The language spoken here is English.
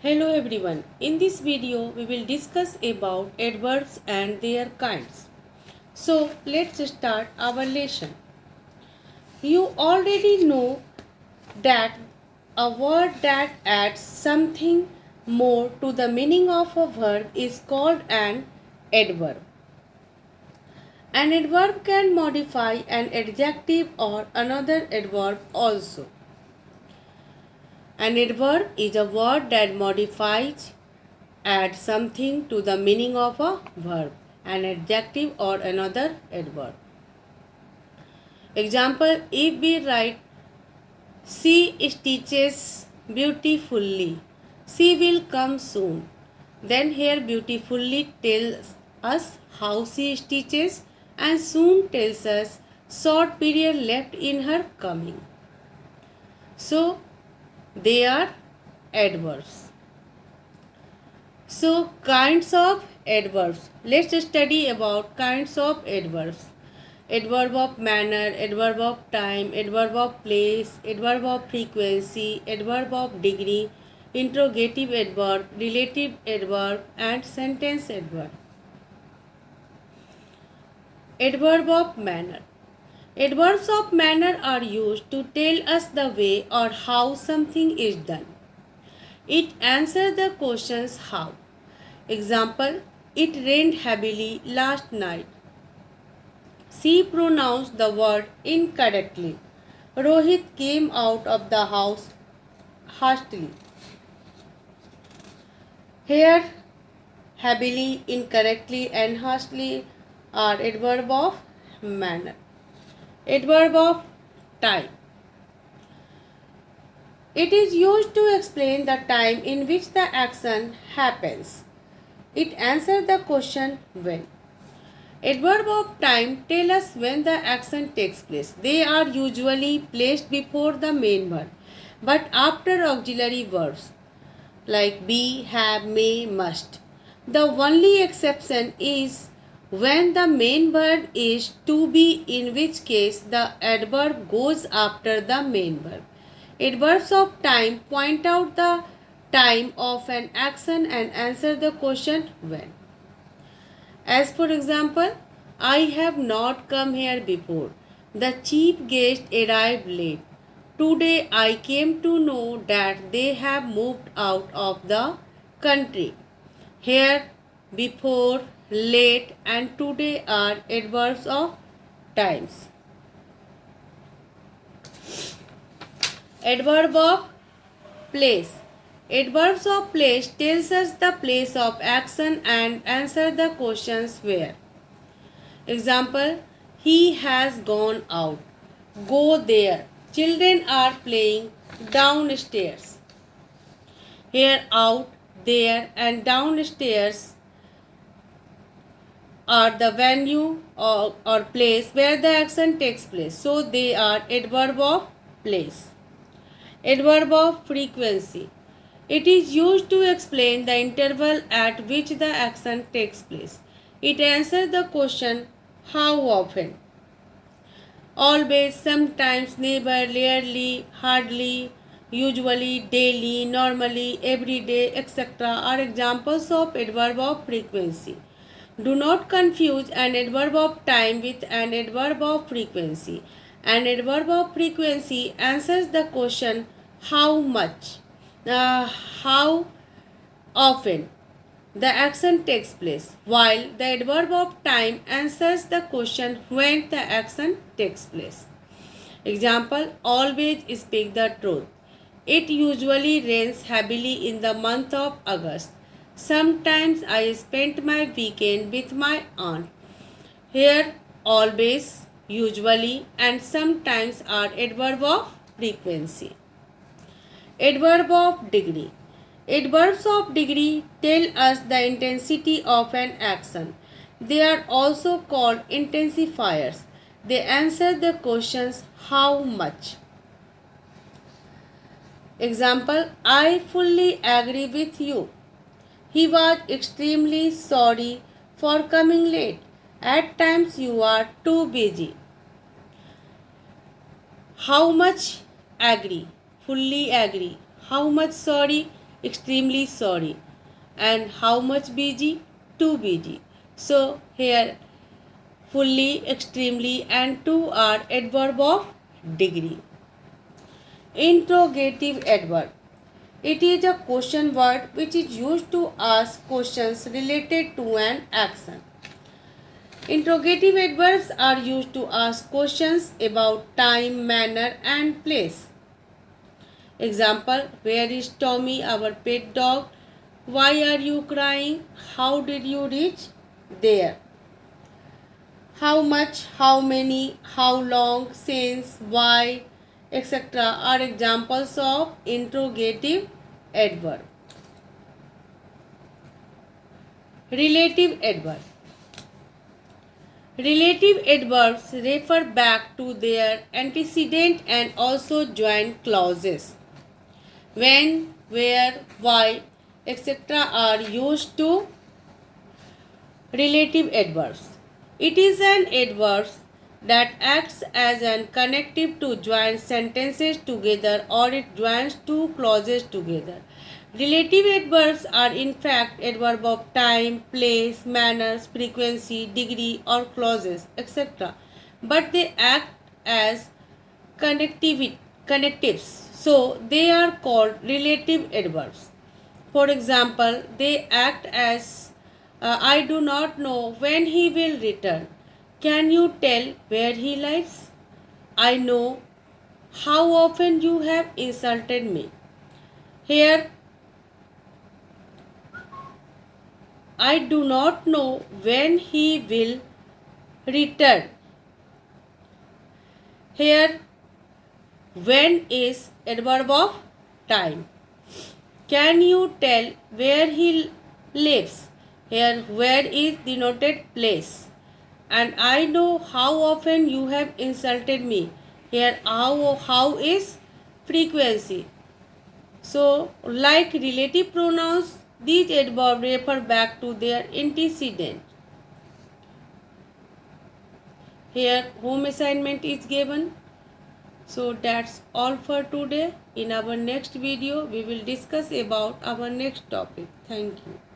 Hello everyone. In this video we will discuss about adverbs and their kinds. So let's start our lesson. You already know that a word that adds something more to the meaning of a verb is called an adverb. An adverb can modify an adjective or another adverb also. An adverb is a word that modifies, adds something to the meaning of a verb, an adjective or another adverb. Example, if we write, she stitches beautifully, she will come soon. Then here beautifully tells us how she stitches and soon tells us short period left in her coming. So they are adverbs. So kinds of adverbs. Let's study about kinds of adverbs. Adverb of manner, adverb of time, adverb of place, adverb of frequency, adverb of degree, interrogative adverb, relative adverb and sentence adverb. Adverb of manner. Adverbs of manner are used to tell us the way or how something is done. It answers the questions how. Example, it rained heavily last night. She pronounced the word incorrectly. Rohit came out of the house hastily. Here, heavily, incorrectly and hastily are adverb of manner. Adverb of time. It is used to explain the time in which the action happens. It answers the question when. Adverb of time tell us when the action takes place. They are usually placed before the main verb, but after auxiliary verbs like be, have, may, must. The only exception is when the main verb is to be, in which case the adverb goes after the main verb. Adverbs of time point out the time of an action and answer the question when. As for example, I have not come here before. The chief guest arrived late. Today I came to know that they have moved out of the country. Here, before, late and today are adverbs of times. Adverb of place. Adverbs of place tells us the place of action and answer the questions where. Example, he has gone out. Go there. Children are playing downstairs. Here, out, there and downstairs are the venue or place where the action takes place. So they are adverb of place. Adverb of frequency. It is used to explain the interval at which the action takes place. It answers the question how often. Always, sometimes, never, rarely, hardly, usually, daily, normally, every day, etc. are examples of adverb of frequency. Do not confuse an adverb of time with an adverb of frequency. An adverb of frequency answers the question how much, how often the action takes place, while the adverb of time answers the question when the action takes place. Example, always speak the truth. It usually rains heavily in the month of August. Sometimes I spent my weekend with my aunt. Here, always, usually and sometimes are adverb of frequency. Adverb of degree. Adverbs of degree tell us the intensity of an action. They are also called intensifiers. They answer the questions how much. Example, I fully agree with you. He was extremely sorry for coming late. At times you are too busy. How much agree? Fully agree. How much sorry? extremely sorry. And how much busy? Too busy. So here fully, extremely and too are adverb of degree. Interrogative adverb. It is a question word which is used to ask questions related to an action. Interrogative adverbs are used to ask questions about time, manner and place. Example, where is Tommy, our pet dog? Why are you crying? How did you reach there? How much, how many, how long, since, why, etc. are examples of interrogative adverb. Relative adverb. Relative adverbs refer back to their antecedent and also join clauses. When, where, why, etc. are used to relative adverbs. It is an adverb that acts as an connective to join sentences together, or it joins two clauses together. Relative adverbs are in fact adverb of time, place, manners, frequency, degree or clauses, etc. But they act as connectives. So they are called relative adverbs. For example, they act as I do not know when he will return. Can you tell where he lives? I know how often you have insulted me. Here, I do not know when he will return. Here, when is adverb of time. Can you tell where he lives? Here, where is denoted place. And I know how often you have insulted me. Here, how is frequency. So, like relative pronouns, these adverbs refer back to their antecedent. Here, home assignment is given. So, that's all for today. In our next video, we will discuss about our next topic. Thank you.